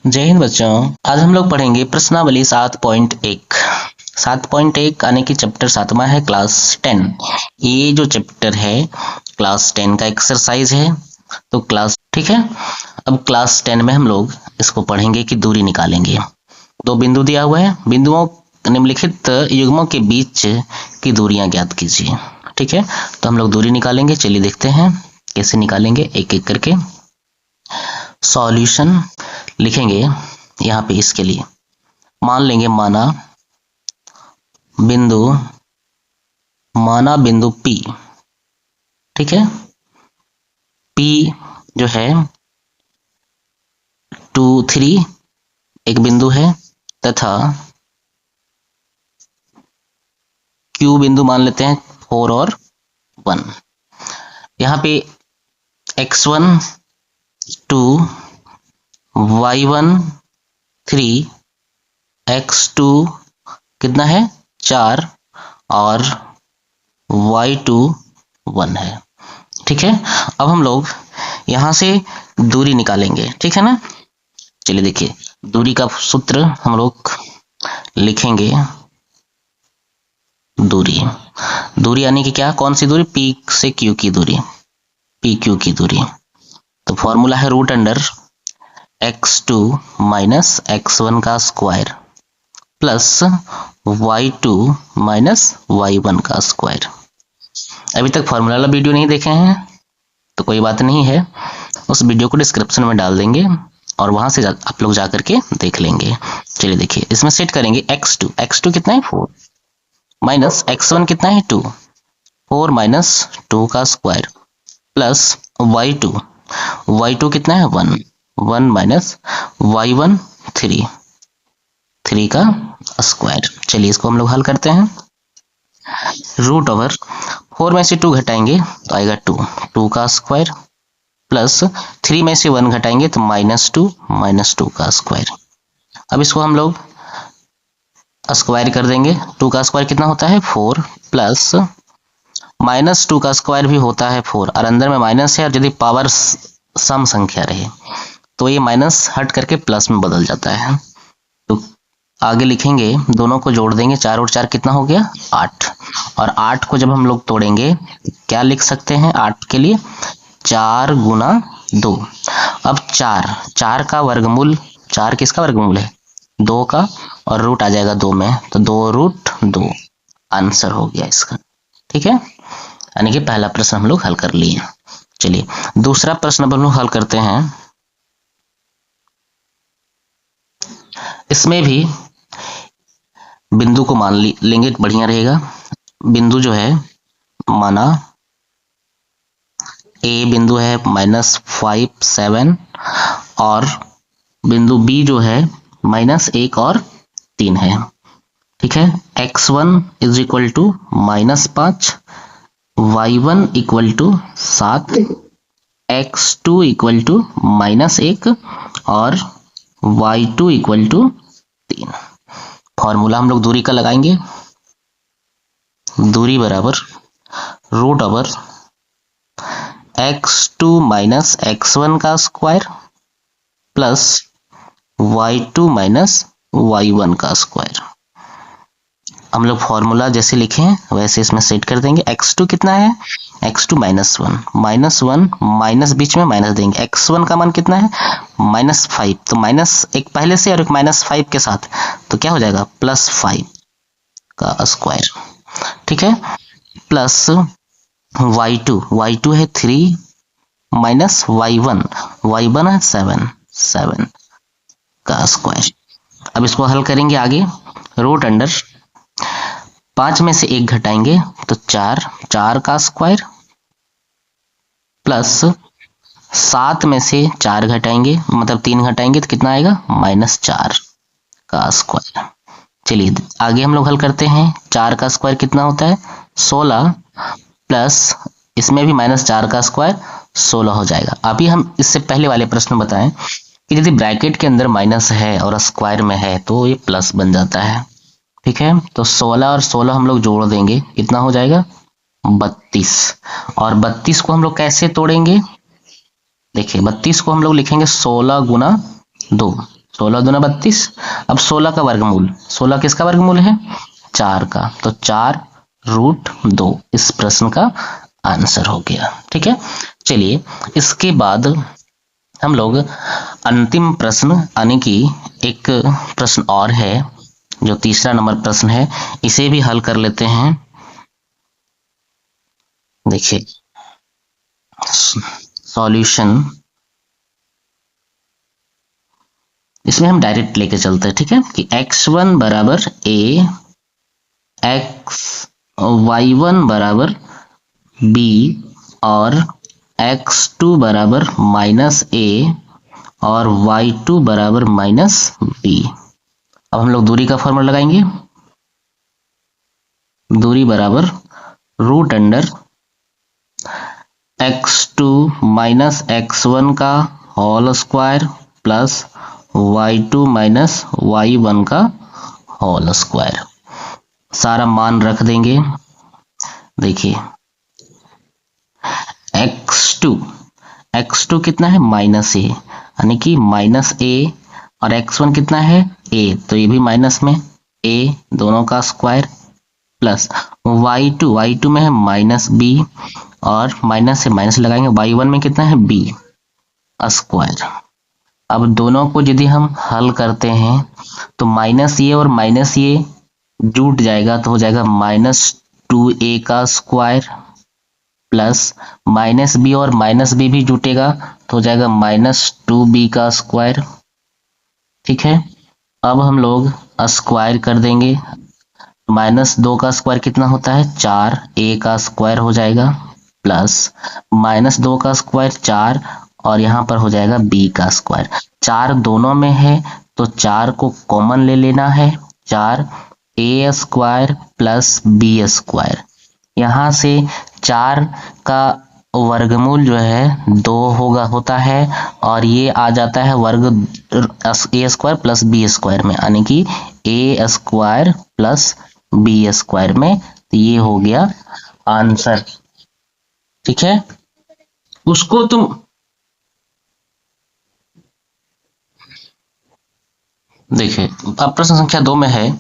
जय हिंद बच्चों। आज हम लोग पढ़ेंगे प्रश्नावली 7.1। 7.1 यानी कि चैप्टर 7वां है क्लास 10। ये जो चैप्टर है क्लास 10 का एक्सरसाइज है। तो क्लास ठीक है। अब क्लास 10 में हम लोग इसको पढ़ेंगे कि दूरी निकालेंगे। दो बिंदु दिया हुआ है, बिंदुओं निम्नलिखित युग्मों के बीच की दूरियां ज्ञात कीजिए। ठीक है, तो हम लोग दूरी निकालेंगे। चलिए देखते हैं कैसे निकालेंगे एक एक करके। सॉल्यूशन लिखेंगे यहाँ पे। इसके लिए मान लेंगे माना बिंदु P। ठीक है, P जो है 2 3 एक बिंदु है तथा Q बिंदु मान लेते हैं 4 और 1। यहाँ पे x1 2 y1 3 x2 कितना है 4 और y2 1 है। ठीक है, अब हम लोग यहां से दूरी निकालेंगे। ठीक है ना। चलिए देखिए, दूरी का सूत्र हम लोग लिखेंगे। दूरी यानी कि क्या, कौन सी दूरी, P से Q की दूरी, PQ की दूरी। तो फॉर्मूला है root under x2 minus x1 का square plus y2 minus y1 का स्क्वायर। अभी तक फॉर्मूला वाला वीडियो नहीं देखे हैं तो कोई बात नहीं है, उस वीडियो को डिस्क्रिप्शन में डाल देंगे और वहां से आप लोग जाकर के देख लेंगे। चलिए देखिए, इसमें सेट करेंगे x2 कितना है 4 माइनस x1 कितना है 2 4 माइनस 2 का स्क्वायर प्लस y2 कितना है 1 माइनस y1 3 का स्क्वायर। चलिए इसको हम लोग हल करते हैं। रूट ओवर 4 में से 2 घटाएंगे तो आएगा 2 का स्क्वायर प्लस 3 में से 1 घटाएंगे तो -2 का स्क्वायर। अब इसको हम लोग स्क्वायर कर देंगे। 2 का स्क्वायर कितना होता है 4 प्लस -2 का स्क्वायर भी होता है 4 और अंदर में माइनस है, और यदि पावर सम संख्या रहे तो ये माइनस हट करके प्लस में बदल जाता है। तो आगे लिखेंगे, दोनों को जोड़ देंगे, 4 और 4 कितना हो गया 8, और 8 को जब हम लोग तोड़ेंगे क्या लिख सकते हैं 8 के लिए 4 गुना 2। अब 4 का वर्गमूल, 4 किसका वर्गमूल है 2 का, और रूट आ जाएगा 2 में, तो 2√2 आंसर हो गया इसका। ठीक है, यानी कि पहला प्रश्न हम लोग हल कर लिए। चलिए दूसरा प्रश्न हम लोग हल करते हैं। इसमें भी बिंदु को मान लेंगे, बढ़िया रहेगा। बिंदु जो है माना A बिंदु है -5 7 और बिंदु B जो है -1 और 3 है। ठीक है, x1 is equal to -5, y1 equal to 7, x2 equal to -1 और y2 इक्वल टू 3। फॉर्मूला हम लोग दूरी का लगाएंगे। दूरी बराबर root over x2 minus x1 का square plus y2 minus y1 का स्क्वायर। हम लोग फॉर्मूला जैसे लिखे हैं वैसे इसमें सेट कर देंगे। x2 कितना है x2 -1 माइनस बीच में माइनस देंगे। x1 का मान कितना है -5, तो माइनस एक पहले से और एक -5 के साथ, तो क्या हो जाएगा +5 का स्क्वायर। ठीक है, प्लस y2 है 3 माइनस y1 है 7 का स्क्वायर। अब इसको हल करेंगे आगे। रूट अंडर 5 में से 1 घटाएंगे तो 4 का स्क्वायर प्लस 7 में से 4 घटाएंगे, मतलब 3 घटाएंगे तो कितना आएगा -4 का स्क्वायर। चलिए आगे हम लोग हल करते हैं। 4 का स्क्वायर कितना होता है 16 प्लस इसमें भी -4 का स्क्वायर 16 हो जाएगा। अभी हम इससे पहले वाले प्रश्न बताएं कि यदि ब्रैकेट के अंदर माइनस है और स्क्वायर में है तो ये प्लस बन जाता है। ठीक है, तो 16 और 16 हम लोग जोड़ देंगे, कितना हो जाएगा 32, और 32 को हम लोग कैसे तोड़ेंगे, देखिए 32 को हम लोग लिखेंगे 16 गुना 2, 16 दूना 32। अब 16 का वर्गमूल, 16 किसका वर्गमूल है? 4 का, तो 4√2 इस प्रश्न का आंसर हो गया। ठीक है, चलिए इसके बाद हम लोग अंतिम प्रश्न यानी कि एक प्रश्न और है जो तीसरा नंबर प्रश्न है, इसे भी हल कर लेते हैं। देखिए सॉल्यूशन, इसमें हम डायरेक्ट लेके चलते हैं। ठीक है, कि x1 बराबर a, y1 बराबर b और x2 बराबर -a और y2 बराबर -b। अब हम लोग दूरी का फॉर्मूला लगाएंगे। दूरी बराबर √अंडर x2 माइनस x1 का whole square plus y2 minus y1 का होल स्क्वायर। सारा मान रख देंगे। देखिए x2 कितना है? -a, यानी कि -a और x1 कितना है? a, तो ये भी माइनस में a दोनों का स्क्वायर प्लस y2 में है -b और माइनस से माइनस लगाएंगे, y1 में कितना है? b square. अब दोनों को यदि हम हल करते हैं तो -a और -a जुट जाएगा तो हो जाएगा -2a का स्क्वायर प्लस -b और -b भी जुटेगा तो हो जाएगा -2b का स्क्वायर। ठीक है, अब हम लोग स्क्वायर कर देंगे। -2 का स्क्वायर कितना होता है? 4a का स्क्वायर हो जाएगा प्लस -2 का स्क्वायर 4 और यहाँ पर हो जाएगा b का स्क्वायर। 4 दोनों में है तो 4 को कॉमन ले लेना है, 4a square plus b square. यहाँ से 4 का वर्गमूल जो है 2 होता है और ये आ जाता है वर्ग a square plus b square में, यानी कि a square plus b square में। तो ये हो गया आंसर। ठीक है, उसको तुम देखिए। अब प्रश्न संख्या 2 में है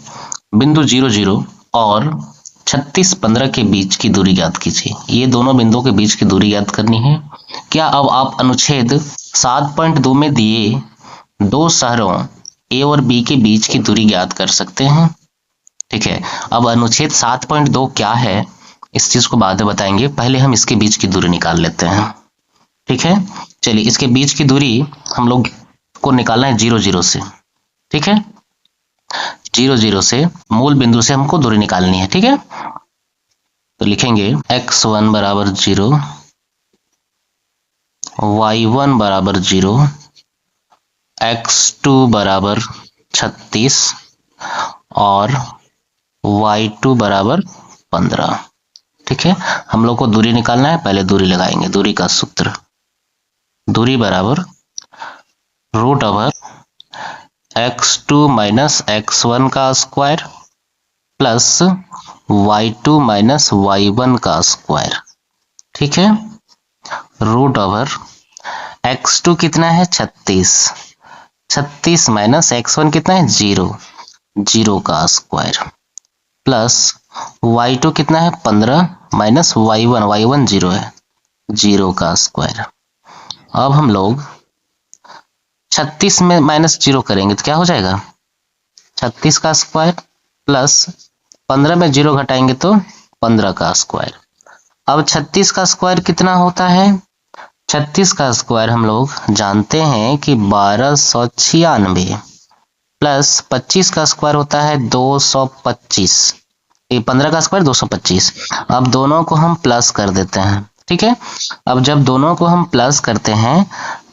बिंदु 0, 0 और 36, 15 के बीच की दूरी ज्ञात कीजिए। ये दोनों बिंदुओं के बीच की दूरी ज्ञात करनी है। क्या अब आप अनुच्छेद 7.2 में दिए दो शहरों ए और बी के बीच की दूरी ज्ञात कर सकते हैं? ठीक है, अब अनुच्छेद 7.2 क्या है इस चीज को बाद में बताएंगे, पहले हम इसके बीच की दूरी निकाल लेते हैं। ठीक है, चलिए इसके बीच की दूरी हम लोग को निकालना है 0, 0 से। ठीक है, 0, 0 से मूल बिंदु से हमको दूरी निकालनी है। ठीक है, तो लिखेंगे x1 बराबर 0, y1 बराबर 0, x2 बराबर 36 और y2 बराबर 15। ठीक है, हम लोग को दूरी निकालना है, पहले दूरी लगाएंगे। दूरी का सूत्र, दूरी बराबर √ओवर x2 माइनस x1 का square plus y2 minus y1 का स्क्वायर। ठीक है, √ओवर x2 कितना है? 36, 36 माइनस x1 कितना है? 0, 0 का स्क्वायर प्लस y2 कितना है? 15 माइनस y1 0 है, 0 का स्क्वायर। अब हम लोग 36 में -0 करेंगे तो क्या हो जाएगा? 36 का स्क्वायर प्लस 15 में 0 घटाएंगे तो 15 का स्क्वायर। अब 36 का स्क्वायर कितना होता है? 36 का स्क्वायर हम लोग जानते हैं कि 1296 प्लस 25 का स्क्वायर होता है 225। ये 15 का स्क्वायर 225। अब दोनों को हम प्लस कर देते हैं। ठीक है, अब जब दोनों को हम प्लस करते हैं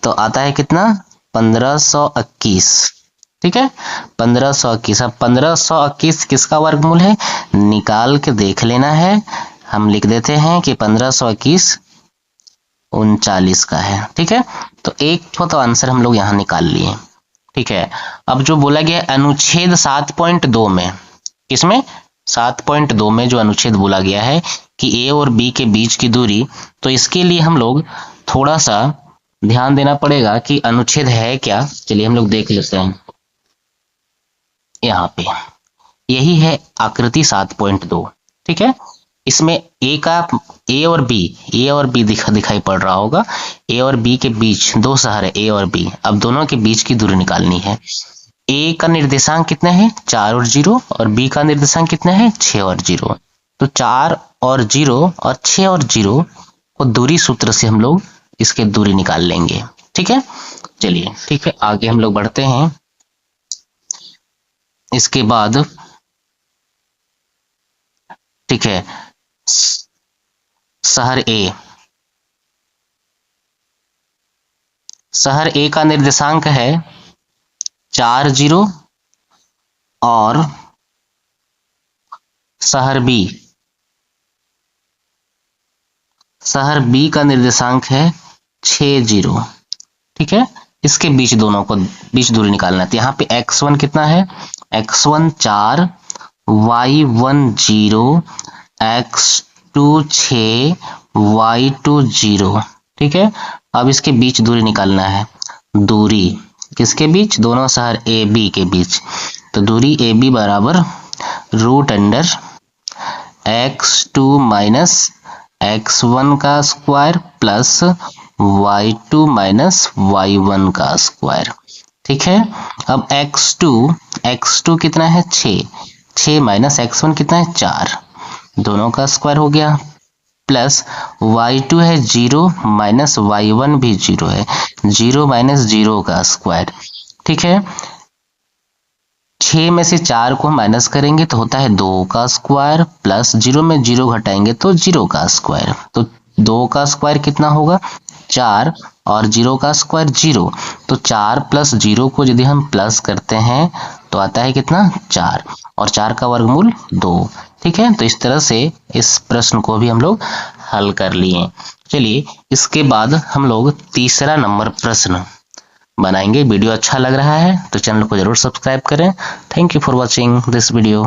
तो आता है कितना? 1521। ठीक है, 1521। अब 1521 किसका वर्गमूल है? निकाल के देख लेना है। हम लिख देते हैं कि 1521 39 का है। ठीक है, तो एक तो आंसर हम लोग यहाँ निकाल लिए। ठीक है, अब जो बोला गया अनुच्छेद 7.2 में, किसमें? 7.2 में जो अनुच्छेद बोला गया है कि ए और बी के बीच की दूरी, तो इसके लिए हम लोग थोड़ा सा ध्यान देना पड़ेगा कि अनुच्छेद है क्या। चलिए हम लोग देख लेते हैं। यहाँ पे यही है आकृति 7.2। ठीक है, इसमें ए और बी दिखाई पड़ रहा होगा। ए और बी के बीच दो शहर है ए और बी, अब दोनों के बीच की दूरी निकालनी है। ए का निर्देशांक कितना है 4 और 0 और बी का निर्देशांक कितना है 6 और 0। तो 4 और 0 और 6 और 0 को दूरी सूत्र से हम लोग इसके दूरी निकाल लेंगे। ठीक है, चलिए ठीक है, आगे हम लोग बढ़ते हैं। इसके बाद ठीक है, शहर ए का निर्देशांक है 4 0 और शहर बी का निर्देशांक है 6 0। ठीक है, इसके बीच दोनों को बीच दूरी निकालना है। तो यहाँ पे x1 कितना है, x1 4, y1 0, x2 6, y2 0। ठीक है, अब इसके बीच दूरी निकालना है। दूरी किसके बीच, दोनों शहर ए बी के बीच। तो दूरी ए बी बराबर root under x2 minus x1 का square plus y2 minus y1 का स्क्वायर। ठीक है, अब x2 कितना है 6 माइनस x1 कितना है 4, दोनों का स्क्वायर हो गया, प्लस y2 है 0 माइनस y1 भी 0 है, 0 माइनस 0 का स्क्वायर। ठीक है, 6 में से 4 को माइनस करेंगे तो होता है 2 का स्क्वायर, प्लस 0 में 0 घटाएंगे तो 0 का स्क्वायर। तो 2 का स्क्वायर कितना होगा 4 और 0 का स्क्वायर 0। तो 4 प्लस 0 को यदि हम प्लस करते हैं तो आता है कितना 4, और 4 का वर्गमूल 2। ठीक है, तो इस तरह से इस प्रश्न को भी हम लोग हल कर लिए। चलिए इसके बाद हम लोग तीसरा नंबर प्रश्न बनाएंगे। वीडियो अच्छा लग रहा है तो चैनल को जरूर सब्सक्राइब करें। Thank you for watching this video.